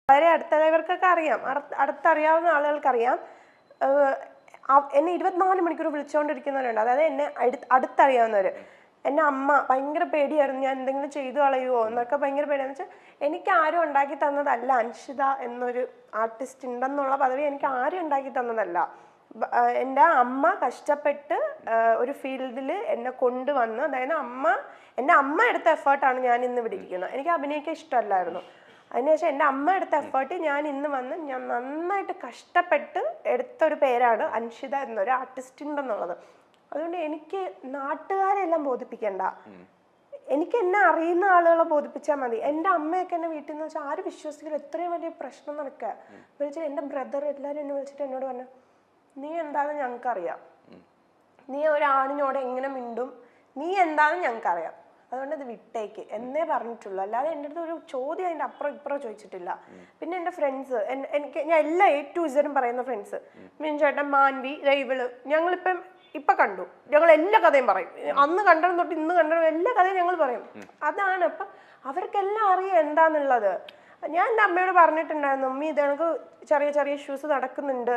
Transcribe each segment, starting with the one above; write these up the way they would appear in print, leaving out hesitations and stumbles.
വളരെ അടുത്തവർക്കൊക്കെ അറിയാം, അടുത്തറിയാവുന്ന ആളുകൾക്കറിയാം. എന്നെ 24 മണിക്കൂർ വിളിച്ചുകൊണ്ടിരിക്കുന്നവരുണ്ട്, അതായത് എന്നെ അടുത്തറിയാവുന്നവർ. എൻ്റെ അമ്മ ഭയങ്കര പേടിയായിരുന്നു, ഞാൻ എന്തെങ്കിലും ചെയ്തു കളയുമോ എന്നൊക്കെ ഭയങ്കര പേടിയാന്ന് വെച്ചാൽ എനിക്ക് ആരും ഉണ്ടാക്കി തന്നതല്ല. അൻഷിത എന്നൊരു ആർട്ടിസ്റ്റ് ഉണ്ടെന്നുള്ള പദവി എനിക്ക് ആരും ഉണ്ടാക്കി തന്നതല്ല. എൻ്റെ അമ്മ കഷ്ടപ്പെട്ട് ഒരു ഫീൽഡിൽ എന്നെ കൊണ്ടുവന്ന്, അതായത് എൻ്റെ അമ്മ എടുത്ത എഫേർട്ടാണ് ഞാൻ ഇന്ന് ഇവിടെ ഇരിക്കുന്നത്. എനിക്ക് അഭിനയിക്കാൻ ഇഷ്ടമല്ലായിരുന്നു. അതിനുശേഷം എൻ്റെ അമ്മ എടുത്ത എഫേർട്ട് ഞാൻ ഇന്ന് വന്ന് ഞാൻ നന്നായിട്ട് കഷ്ടപ്പെട്ട് എടുത്തൊരു പേരാണ് അൻഷിത എന്നൊരു ആർട്ടിസ്റ്റ് ഉണ്ടെന്നുള്ളത്. അതുകൊണ്ട് എനിക്ക് നാട്ടുകാരെല്ലാം ബോധിപ്പിക്കണ്ട, എനിക്ക് എന്നെ അറിയുന്ന ആളുകളെ ബോധിപ്പിച്ചാൽ മതി. എൻ്റെ അമ്മയൊക്കെ എന്നെ വീട്ടിൽ നിന്ന് വെച്ചാൽ ആരും വിശ്വസിക്കില്ല, എത്രയും വലിയ പ്രശ്നം നടക്കുക. വിളിച്ചാൽ എൻ്റെ ബ്രദർ എല്ലാവരും എന്നെ വിളിച്ചിട്ട് എന്നോട് പറഞ്ഞു, നീ എന്താണെന്ന് ഞങ്ങൾക്കറിയാം, നീ ഒരാണിനോട് എങ്ങനെ മിണ്ടും, നീ എന്താണെന്ന് ഞങ്ങൾക്കറിയാം, അതുകൊണ്ട് ഇത് വിട്ടേക്ക് എന്നേ പറഞ്ഞിട്ടുള്ളൂ. അല്ലാതെ എൻ്റെ അടുത്ത് ഒരു ചോദ്യം അതിൻ്റെ അപ്പുറം ഇപ്പുറം ചോദിച്ചിട്ടില്ല. പിന്നെ എൻ്റെ ഫ്രണ്ട്സ്, ഞാൻ എല്ലാ A to Z പറയുന്ന ഫ്രണ്ട്സ്, ചേട്ടൻ, മാൻവി, റൈവള്, ഇപ്പൊ കണ്ടു, ഞങ്ങൾ എല്ലാ കഥയും പറയും. അന്ന് കണ്ടതും തൊട്ട് ഇന്ന് കണ്ടതും എല്ലാ കഥയും ഞങ്ങൾ പറയും. അതാണ് അപ്പൊ അവർക്കെല്ലാം അറിയാം എന്താന്നുള്ളത്. ഞാൻ എൻ്റെ അമ്മയോട് പറഞ്ഞിട്ടുണ്ടായിരുന്നു, ഉമ്മി ഇത് എനിക്ക് ചെറിയ ചെറിയ ഇഷ്യൂസ് നടക്കുന്നുണ്ട്,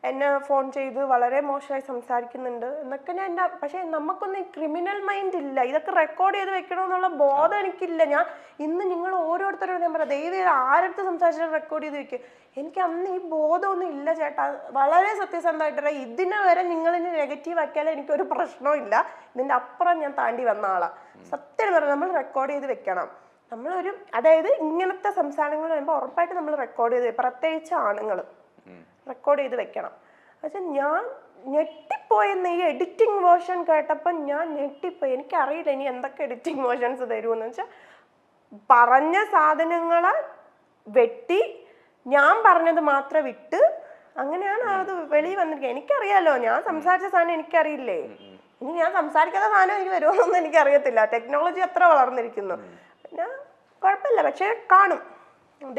എന്നെ ഫോൺ ചെയ്ത് വളരെ മോശമായി സംസാരിക്കുന്നുണ്ട് എന്നൊക്കെ പക്ഷെ നമുക്കൊന്നും ഈ ക്രിമിനൽ മൈൻഡ് ഇല്ല, ഇതൊക്കെ റെക്കോർഡ് ചെയ്ത് വെക്കണമെന്നുള്ള ബോധം എനിക്കില്ല. ഞാൻ ഇന്ന് നിങ്ങൾ ഓരോരുത്തരോട് ഞാൻ പറയാം, ദയവേത് ആരടുത്ത് സംസാരിച്ചാൽ റെക്കോർഡ് ചെയ്ത് വെക്കുക. എനിക്ക് അന്ന് ഈ ബോധമൊന്നും ഇല്ല ചേട്ടാ, വളരെ സത്യസന്ധമായിട്ട് ഇതിനെ വരെ നിങ്ങളിന് നെഗറ്റീവ് ആക്കിയാലും എനിക്കൊരു പ്രശ്നവും ഇല്ല. ഇതിൻ്റെ അപ്പുറം ഞാൻ താണ്ടി വന്ന ആളാ. സത്യം പറഞ്ഞാൽ നമ്മൾ റെക്കോർഡ് ചെയ്ത് വെക്കണം. അതായത് ഇങ്ങനത്തെ സംസാരങ്ങൾ വരുമ്പോൾ ഉറപ്പായിട്ട് നമ്മൾ റെക്കോർഡ് ചെയ്ത്, പ്രത്യേകിച്ച് ആണുങ്ങൾ റെക്കോർഡ് ചെയ്ത് വെക്കണം. പക്ഷെ ഞാൻ ഞെട്ടിപ്പോയെന്ന് ഈ എഡിറ്റിംഗ് വേർഷൻ കേട്ടപ്പോൾ ഞാൻ ഞെട്ടിപ്പോയി. എനിക്കറിയില്ല ഇനി എന്തൊക്കെ എഡിറ്റിംഗ് വേർഷൻസ് തരുമെന്ന് വെച്ചാൽ, പറഞ്ഞ സാധനങ്ങളെ വെട്ടി ഞാൻ പറഞ്ഞത് മാത്രം വിട്ട് അങ്ങനെയാണ് അത് വെളിയിൽ വന്നിരിക്കുക. എനിക്കറിയാലോ, ഞാൻ സംസാരിച്ച സാധനം എനിക്കറിയില്ലേ, ഇനി ഞാൻ സംസാരിക്കാത്ത സാധനം എനിക്ക് വരുമോന്നൊന്നും എനിക്കറിയത്തില്ല. ടെക്നോളജി അത്ര വളർന്നിരിക്കുന്നു. പിന്നെ കുഴപ്പമില്ല, പക്ഷെ കാണും,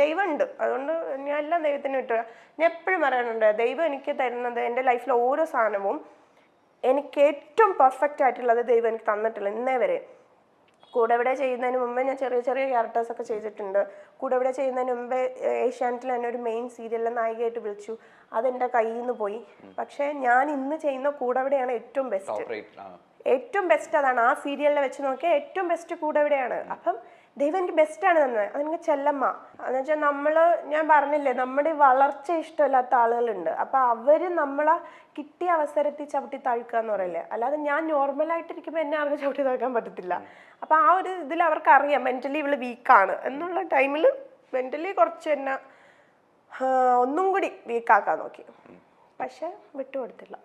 ദൈവമുണ്ട്. അതുകൊണ്ട് ഞാൻ എല്ലാം ദൈവത്തിന് വിട്ടു. ഞാൻ എപ്പോഴും പറയാനുണ്ട്, ദൈവം എനിക്ക് തരുന്നത്, എൻ്റെ ലൈഫിലെ ഓരോ സാധനവും എനിക്ക് ഏറ്റവും പെർഫെക്റ്റ് ആയിട്ടുള്ളത് ദൈവം എനിക്ക് തന്നിട്ടില്ല ഇന്നേ വരെ. കൂടെവിടെ ചെയ്യുന്നതിന് മുമ്പേ ഞാൻ ചെറിയ ചെറിയ ക്യാരക്ടേഴ്സൊക്കെ ചെയ്തിട്ടുണ്ട്. കൂടെവിടെ ചെയ്യുന്നതിന് മുമ്പേ ഏഷ്യാനെറ്റിൽ തന്നെ ഒരു മെയിൻ സീരിയലിലെ നായികയായിട്ട് വിളിച്ചു, അതെൻ്റെ കയ്യിൽ നിന്ന് പോയി. പക്ഷേ ഞാൻ ഇന്ന് ചെയ്യുന്ന കൂടെവിടെയാണ് ഏറ്റവും ബെസ്റ്റ് അതാണ്. ആ സീരിയലിനെ വെച്ച് നോക്കിയാൽ ഏറ്റവും ബെസ്റ്റ് കൂടെവിടെയാണ്. അപ്പം ദൈവം എനിക്ക് ബെസ്റ്റാണ് തന്നത്. അതെനിക്ക് ചെല്ലമ്മ എന്ന് വെച്ചാൽ ഞാൻ പറഞ്ഞില്ലേ, നമ്മുടെ വളർച്ച ഇഷ്ടമില്ലാത്ത ആളുകളുണ്ട്. അപ്പം അവർ നമ്മളെ കിട്ടിയ അവസരത്തിൽ ചവിട്ടി താഴ്ക്കുക എന്ന് പറയില്ലേ. അല്ലാതെ ഞാൻ നോർമലായിട്ടിരിക്കുമ്പോൾ എന്നെ ആർക്കും ചവിട്ടി താഴ്ക്കാൻ പറ്റത്തില്ല. അപ്പം ആ ഒരു ഇതിൽ അവർക്കറിയാം മെൻ്റലി ഇവള് വീക്കാണ് എന്നുള്ള ടൈമിൽ മെൻ്റലി കുറച്ച് എന്നെ ഒന്നും കൂടി വീക്കാക്കാൻ നോക്കി, പക്ഷെ വിട്ടുകൊടുത്തില്ല.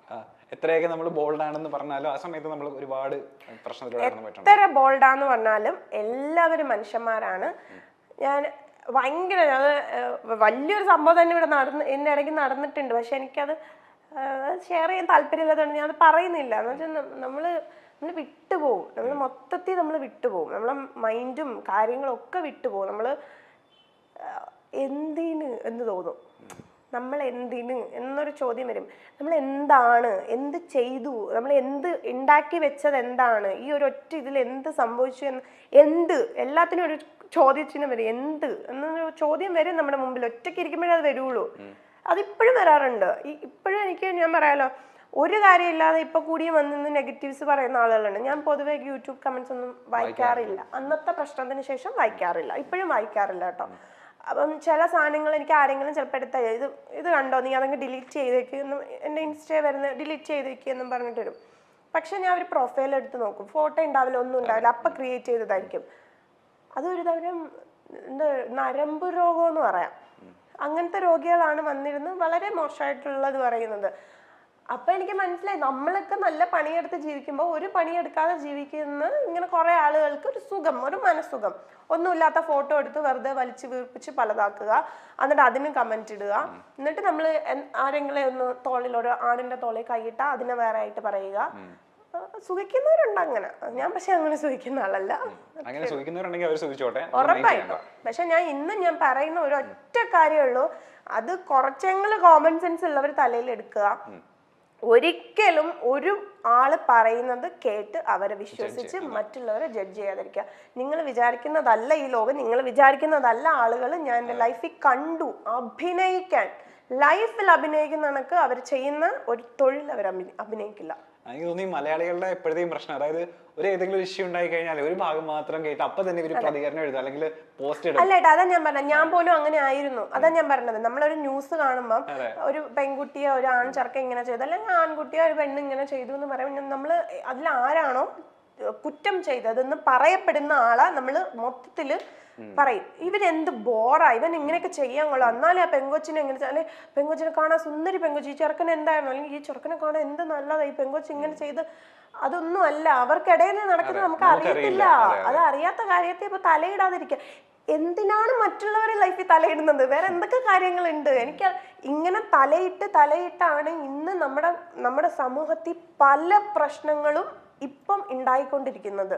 എത്രയൊക്കെ നമ്മൾ ബോൾഡാണെന്ന് പറഞ്ഞാലും ആ സമയത്ത് നമ്മൾ ഒരുപാട് എത്ര ബോൾഡാന്ന് പറഞ്ഞാലും എല്ലാവരും മനുഷ്യന്മാരാണ്. ഞാൻ ഭയങ്കര വലിയൊരു സംഭവം തന്നെ ഇവിടെ ഇതിൻ്റെ ഇടയ്ക്ക് നടന്നിട്ടുണ്ട്. പക്ഷെ എനിക്കത് ഷെയർ ചെയ്യാൻ താല്പര്യമില്ലാത്തതുകൊണ്ട് ഞാൻ അത് പറയുന്നില്ല. എന്ന് വെച്ചാൽ നമ്മൾ വിട്ടുപോകും, നമ്മൾ മൊത്തത്തിൽ നമ്മൾ വിട്ടുപോകും, നമ്മളെ മൈൻഡും കാര്യങ്ങളും ഒക്കെ വിട്ടുപോകും. നമ്മൾ എന്തിന് എന്ന് തോന്നും, നമ്മൾ എന്തിന് എന്നൊരു ചോദ്യം വരും. നമ്മൾ എന്താണ്, എന്ത് ചെയ്തു, നമ്മൾ എന്ത് ഉണ്ടാക്കി വെച്ചത് എന്താണ്, ഈ ഒരു ഒറ്റ ഇതിൽ എന്ത് സംഭവിച്ചു എന്ന് എല്ലാത്തിനും ഒരു ചോദ്യചിഹ്നം വരും. എന്ത് എന്നൊരു ചോദ്യം വരും നമ്മുടെ മുമ്പിൽ. ഒറ്റയ്ക്ക് ഇരിക്കുമ്പോഴേ അത് വരുള്ളൂ. അതിപ്പോഴും വരാറുണ്ട്. ഇപ്പോഴും ഞാൻ പറയാലോ, ഒരു കാര്യമില്ലാതെ ഇപ്പൊ കൂടി വന്നിന്ന് നെഗറ്റീവ്സ് പറയുന്ന ആളുകളുണ്ട്. ഞാൻ പൊതുവെ യൂട്യൂബ് കമന്റ്സ് ഒന്നും വായിക്കാറില്ല. അന്നത്തെ പ്രശ്നത്തിന് ശേഷം വായിക്കാറില്ല, ഇപ്പോഴും വായിക്കാറില്ല കേട്ടോ. അപ്പം ചില സാധനങ്ങൾ എനിക്ക് ആരെങ്കിലും ചിലപ്പോൾ എടുത്താൽ ഇത് കണ്ടോ, നീ അതങ്ങ് ഡിലീറ്റ് ചെയ്തേക്ക് എന്നും, എൻ്റെ ഇൻസ്റ്റേ വരുന്ന ഡിലീറ്റ് ചെയ്തേക്ക് എന്നും പറഞ്ഞിട്ട് വരും. പക്ഷെ ഞാൻ ഒരു പ്രൊഫൈൽ എടുത്ത് നോക്കും, ഫോട്ടോ ഉണ്ടാവില്ല, ഒന്നും ഉണ്ടാവില്ല, അപ്പം ക്രിയേറ്റ് ചെയ്തതായിരിക്കും. അതൊരു തരം നരമ്പ് രോഗം എന്ന് പറയാം. അങ്ങനത്തെ രോഗികളാണ് വന്നിരുന്ന് വളരെ മോശമായിട്ടുള്ളത് പറയുന്നത്. അപ്പൊ എനിക്ക് മനസ്സിലായി, നമ്മളൊക്കെ നല്ല പണിയെടുത്ത് ജീവിക്കുമ്പോൾ ഒരു പണിയെടുക്കാതെ ജീവിക്കുന്ന ഇങ്ങനെ കുറെ ആളുകൾക്ക് ഒരു സുഖം, ഒരു മനസ്സുഖം. ഒന്നുമില്ലാത്ത ഫോട്ടോ എടുത്ത് വെറുതെ വലിച്ചു വീർപ്പിച്ച് പലതാക്കുക, എന്നിട്ട് അതിന് കമന്റ് ഇടുക, എന്നിട്ട് നമ്മൾ ആരെങ്കിലും ഒന്ന് തോളിലൊരു ആണിന്റെ തോളിൽ കൈയിട്ടാ അതിനെ വേറെ ആയിട്ട് പറയുക. സുഖിക്കുന്നവരുണ്ട് അങ്ങനെ. ഞാൻ പക്ഷെ അങ്ങനെ സുഖിക്കുന്ന ആളല്ല, ഉറപ്പായിട്ടും. പക്ഷെ ഞാൻ പറയുന്ന ഒരു ഒറ്റ കാര്യമുള്ളൂ, അത് കുറച്ചെങ്കിലും കോമൺ സെൻസ് ഉള്ളവർ തലയിൽ എടുക്കുക. ഒരിക്കലും ഒരു ആള് പറയുന്നത് കേട്ട് അവരെ വിശ്വസിച്ച് മറ്റുള്ളവരെ ജഡ്ജ് ചെയ്യാതിരിക്കുക. നിങ്ങൾ വിചാരിക്കുന്നതല്ല ഈ ലോകം, നിങ്ങൾ വിചാരിക്കുന്നതല്ല ആളുകൾ. ഞാൻ എൻ്റെ ലൈഫിൽ കണ്ടു അഭിനയിക്കാൻ, ലൈഫിൽ അഭിനയിക്കുന്ന കണക്ക് അവർ ചെയ്യുന്ന ഒരു തൊഴിൽ അവർ അഭിനയിക്കില്ല. എനിക്ക് തോന്നി മലയാളികളുടെ എപ്പോഴത്തെയും പ്രശ്നം, അതായത് ഒരു ഏതെങ്കിലും ഇഷ്യൂ ഉണ്ടായി കഴിഞ്ഞാൽ ഒരു ഭാഗം മാത്രം കേട്ട് അപ്പൊ തന്നെ ഒരു പ്രതികരണം എഴുതുക, അല്ലെങ്കിൽ പോസ്റ്റ് ഇടുക. അല്ല ഏട്ടാ, അതാ ഞാൻ പറഞ്ഞത്, ഞാൻ പോലും അങ്ങനെ ആയിരുന്നു. അതാ ഞാൻ പറഞ്ഞത്, നമ്മളൊരു ന്യൂസ് കാണുമ്പോൾ ഒരു പെൺകുട്ടിയെ ഒരു ആൺ ചെറുക്കൻ ഇങ്ങനെ ചെയ്തു, അല്ലെങ്കിൽ ആൺകുട്ടിയെ ഒരു പെണ്ണ് ഇങ്ങനെ ചെയ്തു എന്ന് പറയുമ്പോൾ നമ്മൾ അതിൽ ആരാണോ കുറ്റം ചെയ്തതെന്ന് പറയപ്പെടുന്ന ആളാ നമ്മൾ മൊത്തത്തില് പറയും. ഇവരെന്ത് ബോറാ, ഇവൻ ഇങ്ങനെയൊക്കെ ചെയ്യാൻ കൊള്ളാം, എന്നാലും ആ പെങ്കൊച്ചിനെ എങ്ങനെ, അല്ലെ പെങ്കൊച്ചിനെ കാണാൻ സുന്ദരി പെങ്കൊച്ചി, ഈ ചെറുക്കൻ എന്തായിരുന്നു, അല്ലെങ്കിൽ ഈ ചെറുക്കനെ കാണാൻ എന്ത് നല്ലതാ, ഈ പെങ്കൊച്ചി ഇങ്ങനെ ചെയ്ത്. അതൊന്നും അല്ല, അവർക്കിടയിൽ നടക്കുന്നത് നമുക്ക് അറിയത്തില്ല. അത് അറിയാത്ത കാര്യത്തെ ഇപ്പൊ തലയിടാതിരിക്കുക. എന്തിനാണ് മറ്റുള്ളവരുടെ ലൈഫിൽ തലയിടുന്നത്? വേറെ എന്തൊക്കെ കാര്യങ്ങളുണ്ട്? എനിക്ക് ഇങ്ങനെ തലയിട്ടാണ് ഇന്ന് നമ്മുടെ സമൂഹത്തിൽ പല പ്രശ്നങ്ങളും ഇപ്പം ഉണ്ടായിക്കൊണ്ടിരിക്കുന്നത്.